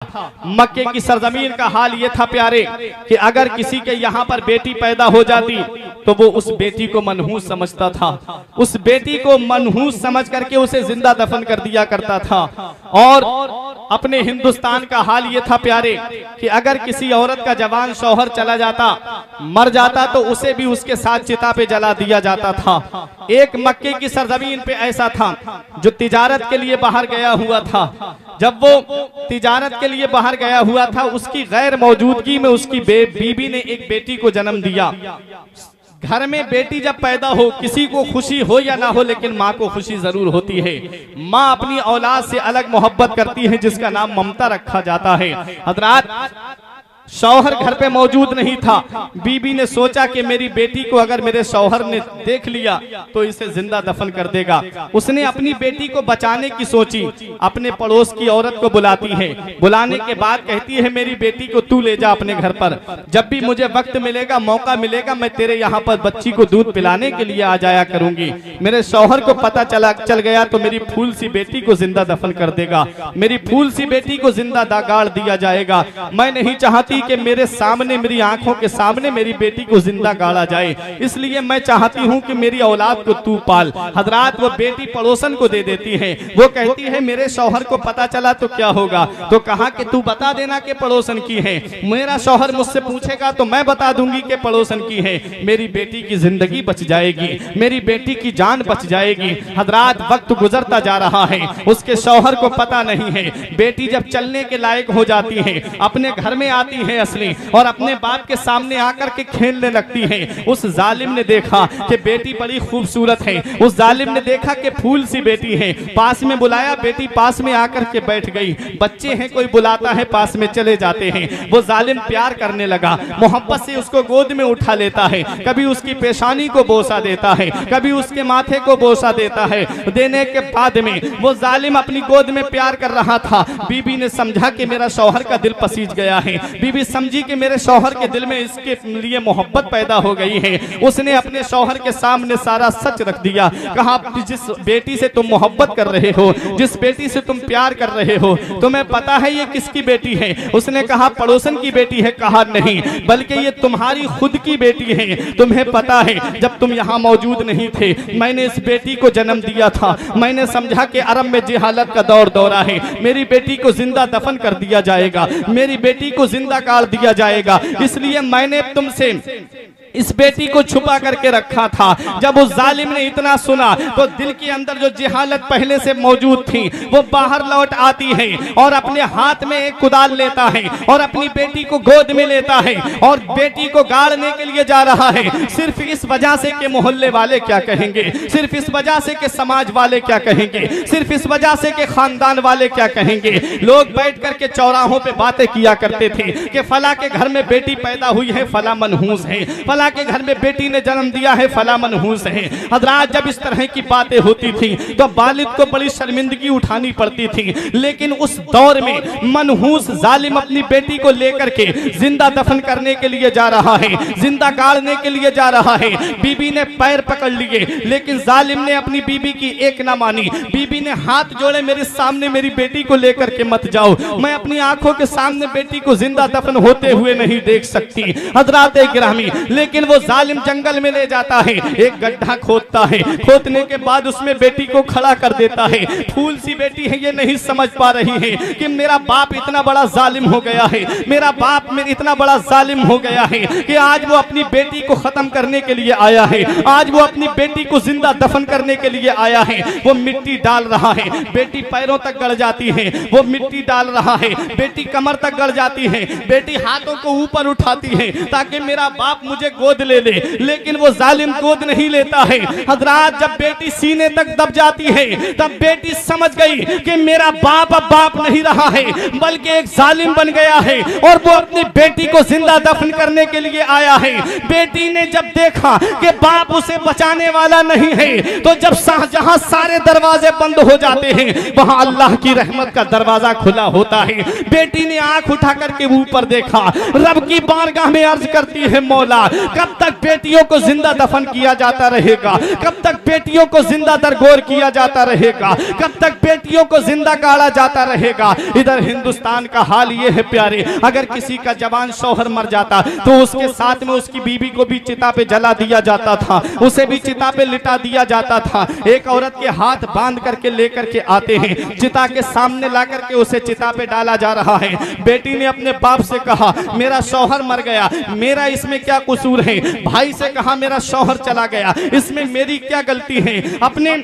मक्के की सरजमीन का हाल ये था प्यारे कि अगर किसी के यहाँ पर बेटी पैदा हो जाती तो वो उस बेटी को मनहूस समझता था, उस बेटी को मनहूस समझ करके उसे जिंदा दफन कर दिया करता था। और अपने हिंदुस्तान का हाल ये था प्यारे कि अगर किसी औरत का जवान शौहर चला जाता, मर जाता, तो उसे भी उसके साथ चिता पे जला दिया जाता था। एक मक्के की सरजमीन पे ऐसा था जो तिजारत के लिए बाहर गया हुआ था। जब वो तिजारत के लिए बाहर गया हुआ था, उसकी गैर मौजूदगी में उसकी बीबी ने एक बेटी को जन्म दिया। घर में बेटी जब पैदा हो, किसी को खुशी हो या ना हो, लेकिन माँ को खुशी जरूर होती है। माँ अपनी औलाद से अलग मोहब्बत करती है, जिसका नाम ममता रखा जाता है। हजरात, शौहर घर पे मौजूद नहीं था। बीबी ने सोचा कि मेरी बेटी को अगर मेरे शौहर ने देख लिया तो इसे जिंदा दफन कर देगा। उसने अपनी बेटी को बचाने की सोची, अपने पड़ोस की औरत को बुलाती है। बुलाने के बाद कहती है, मेरी बेटी को तू ले जा अपने घर पर, जब भी मुझे वक्त मिलेगा, मौका मिलेगा, मैं तेरे यहाँ पर बच्ची को दूध पिलाने के लिए आ जाया करूंगी। मेरे शौहर को पता चल गया तो मेरी फूल सी बेटी को जिंदा दफन कर देगा, मेरी फूल सी बेटी को जिंदा गाड़ दिया जाएगा। मैं नहीं चाहती कि मेरे सामने, मेरी आंखों के सामने मेरी बेटी को जिंदा गाड़ा जाए, इसलिए मैं चाहती हूं कि मेरी औलाद को तू पाल। हजरात, वो बेटी पड़ोसन को दे देती है। वो कहती है, मेरे शौहर को पता चला तो क्या होगा? तो कहा कि तू बता देना कि पड़ोसन की है। मेरा शौहर मुझसे पूछेगा तो मैं बता दूंगी कि पड़ोसन की है। मेरी बेटी की जिंदगी बच जाएगी, मेरी बेटी की जान बच जाएगी। हजरात, वक्त गुजरता जा रहा है, उसके शौहर को पता नहीं है। बेटी जब चलने के लायक हो जाती है, अपने घर में आती है असली, और अपने बाप के सामने आकर के खेलने लगती है। उस जालिम ने देखा कि बेटी बड़ी खूबसूरत है, उस जालिम ने देखा कि फूल सी बेटी है, पास में बुलाया, बेटी पास में आकर के बैठ गई। बच्चे हैं, कोई बुलाता है, पास में चले जाते हैं। वो जालिम प्यार करने लगा, मोहब्बत से उसको गोद में उठा लेता है, कभी उसकी पेशानी को बोसा देता है, कभी उसके माथे को बोसा देता है। देने के बाद में वो जालिम अपनी गोद में प्यार कर रहा था। बीबी ने समझा कि मेरा शौहर का दिल पसीज गया है, बीबी समझी कि मेरे शौहर के दिल में इसके लिए मोहब्बत पैदा हो गई है। उसने अपने शौहर के सामने सारा सच रख दिया। कहा, जिस बेटी से तुम मोहब्बत कर रहे हो, जिस बेटी से तुम प्यार कर रहे हो, तुम्हें पता है ये किसकी बेटी है? उसने कहा, पड़ोसन की बेटी है। कहा, नहीं, बल्कि ये तुम्हारी खुद की बेटी है। तुम्हें पता है, जब तुम यहाँ मौजूद नहीं थे, मैंने इस बेटी को जन्म दिया था। मैंने समझा कि अरब में जिहालत का दौर दौरा है, मेरी बेटी को जिंदा दफन कर दिया जाएगा, मेरी बेटी को जिंदा गाड़ दिया जाएगा, इसलिए मैंने तुमसे इस बेटी को छुपा करके रखा था। जब उस जालिम ने इतना सुना तो दिल के अंदर जो जिहालत पहले से मौजूद थी वो बाहर लौट आती है, और अपने हाथ में एक कुदाल लेता है और अपनी बेटी को गोद में लेता है और बेटी को गाड़ने के लिए जा रहा है। सिर्फ इस वजह से कि मोहल्ले वाले क्या कहेंगे, सिर्फ इस वजह से कि समाज वाले क्या कहेंगे, सिर्फ इस वजह से कि खानदान वाले क्या कहेंगे। लोग बैठ करके चौराहों पे बातें किया करते थे कि फला के घर में बेटी पैदा हुई है, फला मनहूस है, फला के घर में बेटी ने जन्म दिया है, फला मनहूस है। हजरात, जब इस तरह की बातें होती थी तो वालिद को बड़ी शर्मिंदगी उठानी पड़ती थी, लेकिन उस दौर में मनहूस जालिम अपनी बेटी को लेकर के जिंदा दफन करने के लिए जा रहा है, जिंदा गाड़ने के लिए जा रहा है। बीबी ने पैर पकड़ लिए, लेकिन जालिम ने अपनी बीबी की एक ना मानी। बीबी ने हाथ जोड़े, मेरे सामने मेरी बेटी को लेकर के मत जाओ, मैं अपनी आंखों के सामने बेटी को जिंदा दफन होते हुए नहीं देख सकती। हजरात गिरामी, लेकिन वो जालिम जंगल में ले जाता है, एक गड्ढा खोदता है, खोदने के बाद उसमें बेटी को खड़ा कर देता है। फूल सी बेटी है, ये नहीं समझ पा रही है कि मेरा बाप इतना बड़ा जालिम हो गया है, मेरा बाप मेरा इतना बड़ा जालिम हो गया है कि आज वो अपनी बेटी को खत्म करने के लिए आया है, आज वो अपनी बेटी को जिंदा दफन करने के लिए आया है। वो मिट्टी डाल रहा है, बेटी पैरों तक गड़ जाती है, वो मिट्टी डाल रहा है, बेटी कमर तक गड़ जाती है, बेटी हाथों को ऊपर उठाती है ताकि मेरा बाप मुझे गोद ले ले, लेकिन वो जालिम गोद नहीं लेता है। हजरात, जब बेटी सीने तक दब जाती है तब बेटी समझ गई कि मेरा बाप अब बाप नहीं रहा है, बल्कि एक जालिम बन गया है, और वो अपनी बेटी को जिंदा दफन करने के लिए आया है। बेटी ने जब देखा कि बाप उसे बचाने वाला नहीं है, तो जब जहां सारे दरवाजे बंद हो जाते हैं वहां अल्लाह की रहमत का दरवाजा खुला होता है। बेटी ने आंख उठा करके ऊपर देखा, रब की बारगाह में अर्ज करती है, मौला कब तक बेटियों को जिंदा दफन किया जाता रहेगा, कब तक बेटियों को जिंदा दरगोर किया जाता रहेगा, कब तक बेटियों को जिंदा गाड़ा जाता रहेगा। इधर हिंदुस्तान का हाल ये है प्यारे, अगर किसी का जवान शौहर मर जाता तो उसके साथ में उसकी बीवी को भी चिता पे जला दिया जाता था, उसे भी चिता पे लिटा दिया जाता था। एक औरत के हाथ बांध करके लेकर के आते हैं, चिता के सामने ला करके उसे चिता पे डाला जा रहा है। बेटी ने अपने बाप से कहा मेरा शौहर मर गया, मेरा इसमें क्या कसूर है। भाई से कहा मेरा शौहर चला गया, इसमें मेरी क्या गलती है। अपने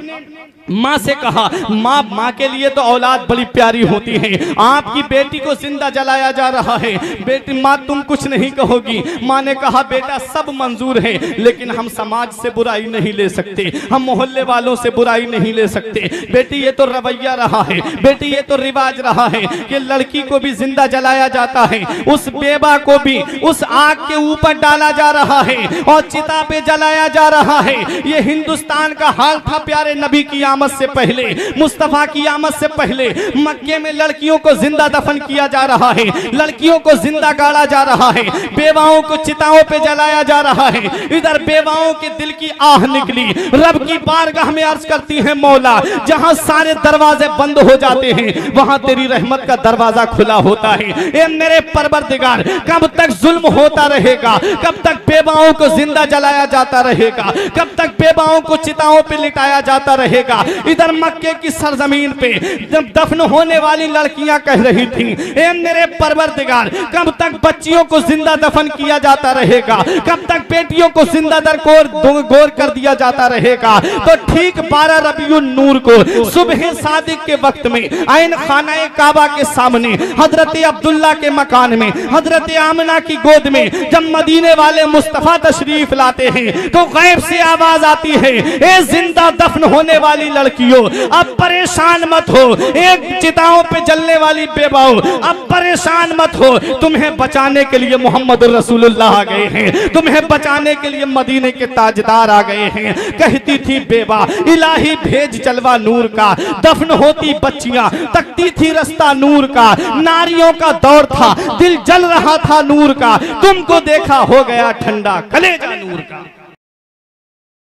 माँ से कहा माँ के लिए तो औलाद बड़ी प्यारी होती है, आपकी बेटी को जिंदा जलाया जा रहा है, बेटी माँ तुम कुछ नहीं कहोगी। माँ ने कहा बेटा सब मंजूर है, लेकिन हम समाज से बुराई नहीं ले सकते, हम मोहल्ले वालों से बुराई नहीं ले सकते। बेटी ये तो रवैया रहा है, बेटी ये तो रिवाज रहा है कि लड़की को भी जिंदा जलाया जाता है, उस बेवा को भी उस आग के ऊपर डाला जा रहा है और चिता पे जलाया जा रहा है। ये हिंदुस्तान का हाल था प्यारे नबी की आमद से पहले, मुस्तफा की आमद से पहले मक्के में लड़कियों को जिंदा दफन किया जा रहा है, लड़कियों को जिंदा गाड़ा जा रहा है, बेवाओं को चिताओं पे जलाया जा रहा है। इधर बेवाओं के दिल की आह निकली, रब की बारगाह में अर्ज करती है मौला जहां सारे दरवाजे बंद हो जाते हैं वहां तेरी रहमत का दरवाजा खुला होता है। ए मेरे परवरदिगार कब तक जुल्म होता रहेगा, कब तक बेवाओं को जिंदा जलाया जाता रहेगा, कब तक बेवाओं को चिताओं पे लिटाया जाता रहेगा। इधर मक्के की सरजमीन पे जब दफन होने वाली लड़कियां कह रही थी ए मेरे परवरदिगार कब तक बच्चियों को जिंदा दफन किया जाता रहेगा, कब तक बेटियों को जिंदा गोर कर दिया जाता रहेगा। तो ठीक 12 रबीउन नूर को सुबह सादिक के वक्त में आइन खाना काबा के सामने हजरत अब्दुल्ला के मकान में हजरत आमना की गोद में जब मदीने वाले मुस्तफा तशरीफ लाते हैं तो गैब से आवाज आती है ए जिंदा दफन होने वाली लड़कियों अब परेशान मत हो, एक चिताओं पे जलने वाली बेवाओं अब परेशान मत हो, तुम्हें बचाने के लिए मोहम्मद रसूलुल्लाह आ गए हैं, तुम्हें बचाने के लिए मदीने के ताजदार आ गए हैं। कहती थी बेवा इलाही भेज जलवा नूर का, दफन होती बच्चियां तकती थी रास्ता नूर का, नारियों का दौर था दिल जल रहा था नूर का, तुमको देखा हो गया ठंडा कलेजा नूर का।